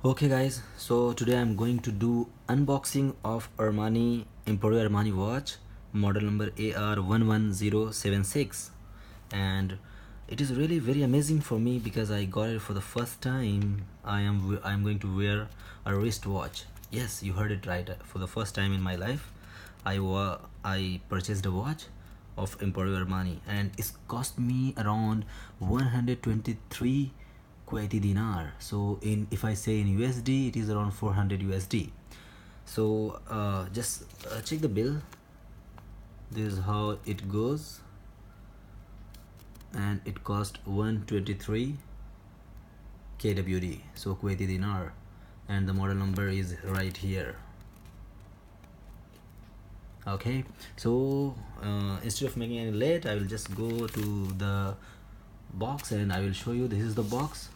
Okay guys, so today I'm going to do unboxing of Emporio Armani watch model number AR-11076, and it is really very amazing for me because I got it for the first time. I'm going to wear a wristwatch. Yes, you heard it right. For the first time in my life, I purchased a watch of Emporio Armani, and it's cost me around 123 Kuwaiti dinar. So in if I say in USD, it is around 400 USD. So just check the bill. This is how it goes, and it cost 123 KWD, so Kuwaiti dinar, and the model number is right here. Okay, so instead of making any late, I will just go to the box and I will show you. This is the box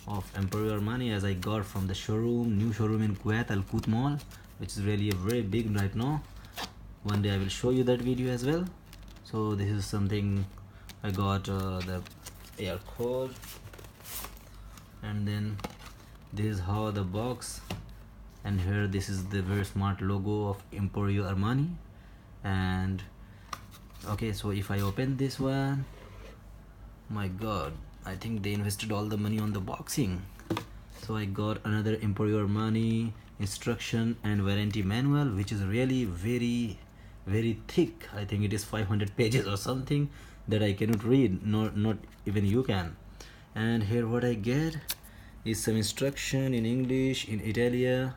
of Emporio Armani as I got from the showroom, new showroom in Kuwait, Al Quoth Mall, which is really a very big right now. One day I will show you that video as well. So this is something I got, the AR code, and then this is how the box, and here this is the very smart logo of Emporio Armani. And okay, so if I open this one, my god, I think they invested all the money on the boxing. So I got another Emporio Armani instruction and warranty manual, which is really very thick. I think it is 500 pages or something that I cannot read, not even you can. And here what I get is some instruction in English, in Italian,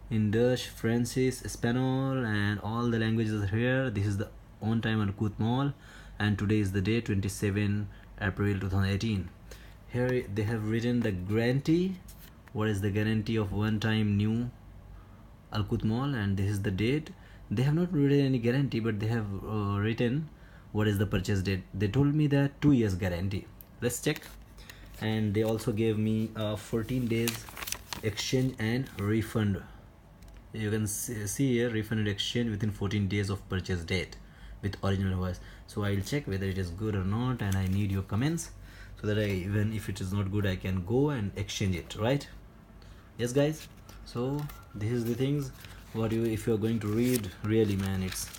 in Dutch, French, Spanish, and all the languages are here. This is the on time at Kuwait Mall, and today is the day 27 April 2018. Here they have written the guarantee. What is the guarantee of one time new Al Quoth Mall, and this is the date. They have not written any guarantee, but they have written what is the purchase date. They told me that 2 years guarantee. Let's check. And they also gave me 14 days exchange and refund. You can see here, refund and exchange within 14 days of purchase date with original voice. So I will check whether it is good or not, and I need your comments so that even if it is not good, I can go and exchange it, right? Yes guys, so this is the things what you, if you're going to read, really man, it's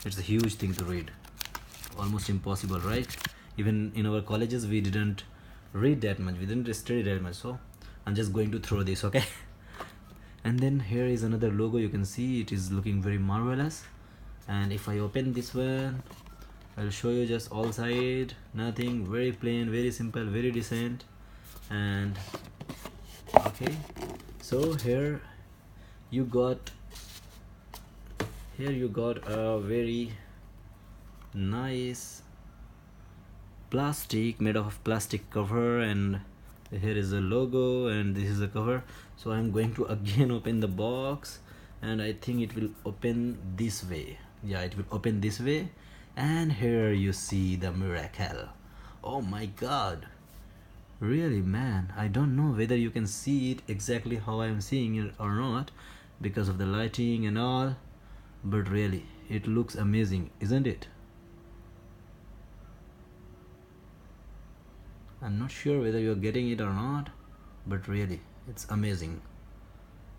a huge thing to read, almost impossible, right? Even in our colleges we didn't read that much, we didn't study that much, so I'm just going to throw this, okay? And then here is another logo. You can see it is looking very marvelous. And if I open this one, I'll show you just all side, nothing, very plain, very simple, very decent. And okay, so here you got a very nice plastic, made of plastic cover, and here is the logo, and this is the cover. So I'm going to again open the box, and I think it will open this way. Yeah, it will open this way, and here you see the miracle. Oh my god, really man, I don't know whether you can see it exactly how I'm seeing it or not because of the lighting and all, but really it looks amazing, isn't it? I'm not sure whether you're getting it or not, but really it's amazing.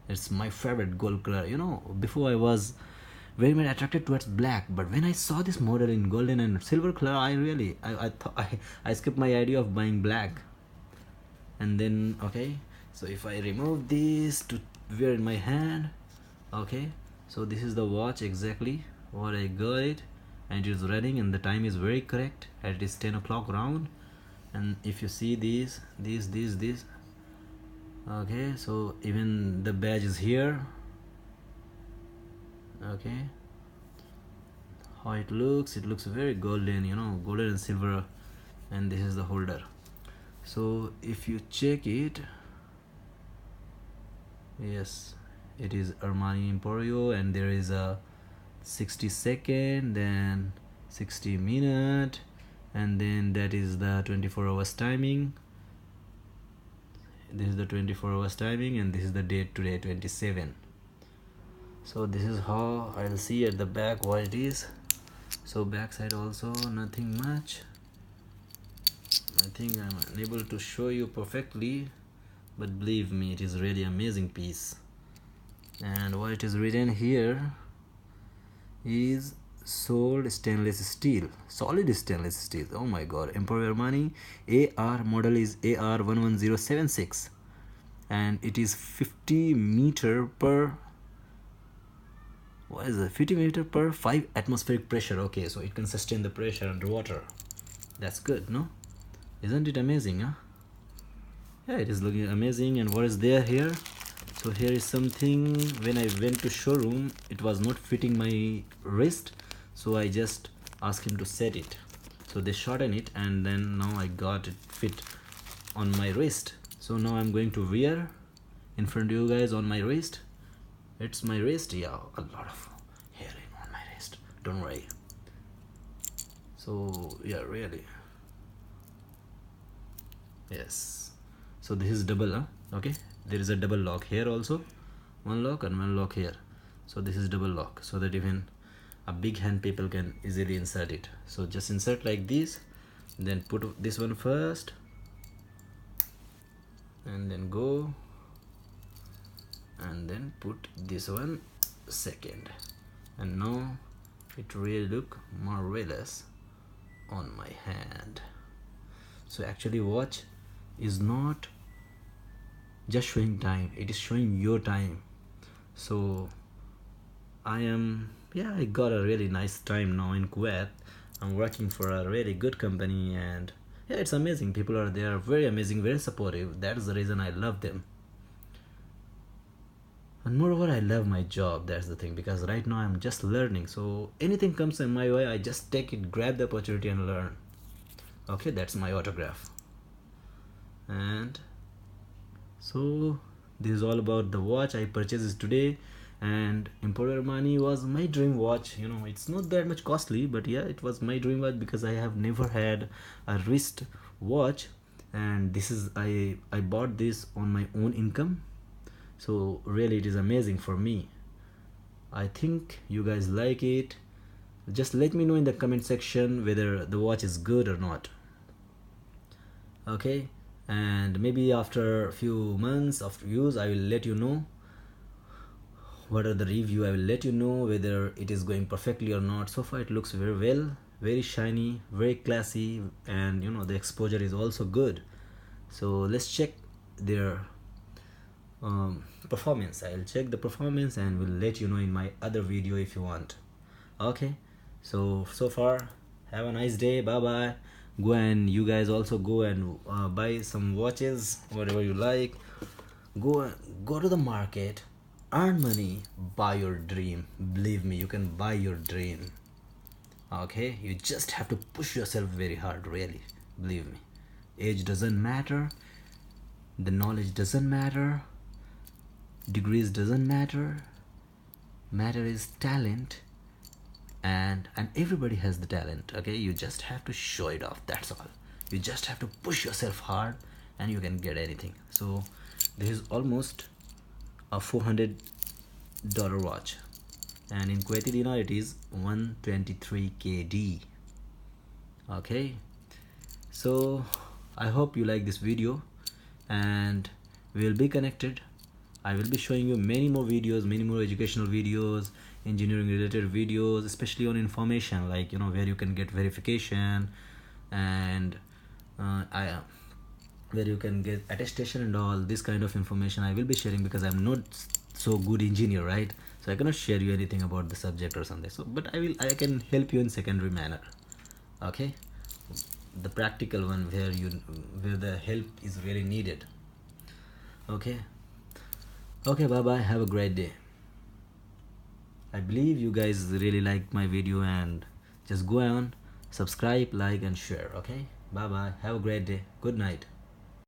It's my favorite gold color. You know, before I was very much attracted towards black, but when I saw this model in golden and silver color, I skipped my idea of buying black. And then okay, so if I remove this to wear in my hand, okay, so this is the watch exactly what I got it, and it is running, and the time is very correct, and it is 10 o'clock round. And if you see these, okay, so even the badge is here. Okay, how it looks very golden, you know, golden and silver. And this is the holder. So if you check it, yes, it is Armani Emporio, and there is a 60-second, then 60-minute, and then that is the 24 hours timing. This is the 24 hours timing, and this is the date today, 27. So this is how I'll see at the back what it is. So back side also nothing much. I think I'm unable to show you perfectly, but believe me, it is really amazing piece. And what it is written here is solid stainless steel, solid stainless steel. Oh my god, Emporio Armani AR model is AR-11076, and it is 50 meter per, what is it, 50 meter per 5 atmospheric pressure. Okay, so it can sustain the pressure underwater. That's good, no? Isn't it amazing, huh? Yeah, it is looking amazing. And what is there here? So here is something. When I went to showroom, it was not fitting my wrist, so I just asked him to set it. So they shorten it, and then now I got it fit on my wrist. So now I'm going to wear in front of you guys on my wrist. It's my wrist. Yeah, a lot of hair on my wrist, don't worry. So yeah, really, yes. So this is double, huh? Okay, there is a double lock here also, one lock and one lock here. So this is double lock, so that even a big hand people can easily insert it. So just insert like this, then put this one first, and then go, and then put this one second. And now it really look marvelous on my hand. So actually watch is not just showing time, it is showing your time. So I got a really nice time now in Kuwait. I'm working for a really good company, and yeah, it's amazing. People are there, very amazing, very supportive. That's the reason I love them. And moreover, I love my job. That's the thing, because right now I'm just learning. So anything comes in my way, I just take it, grab the opportunity and learn. Okay, that's my autograph. And so this is all about the watch I purchased today. And Emporio Armani was my dream watch. You know, it's not that much costly, but yeah, it was my dream watch because I have never had a wrist watch, and this is I bought this on my own income. So really it is amazing for me. I think you guys like it. Just let me know in the comment section whether the watch is good or not. Okay, and maybe after a few months of use I will let you know what are the review. I will let you know whether it is going perfectly or not. So far it looks very well, very shiny, very classy, and you know, the exposure is also good. So let's check their performance. I'll check the performance and will let you know in my other video if you want. Okay, so far have a nice day. Bye bye. Go, and you guys also go and buy some watches, whatever you like. Go to the market, earn money, buy your dream. Believe me, you can buy your dream. Okay, you just have to push yourself very hard, really, believe me. Age doesn't matter, the knowledge doesn't matter, degrees doesn't matter. Matter is talent, and everybody has the talent. Okay, you just have to show it off, that's all. You just have to push yourself hard and you can get anything. So this is almost a $400 watch, and in Kuwaiti dinar it is 123 KD. Okay, so I hope you like this video, and we will be connected. I will be showing you many more videos, many more educational videos, engineering related videos, especially on information, like, you know, where you can get verification, and where you can get attestation and all this kind of information I will be sharing, because I'm not so good engineer, right? So I cannot share you anything about the subject or something. So but I can help you in secondary manner. Okay, the practical one where the help is really needed. Okay, bye bye, have a great day. I believe you guys really like my video, and just go on, subscribe, like and share. Okay, bye bye, have a great day, good night.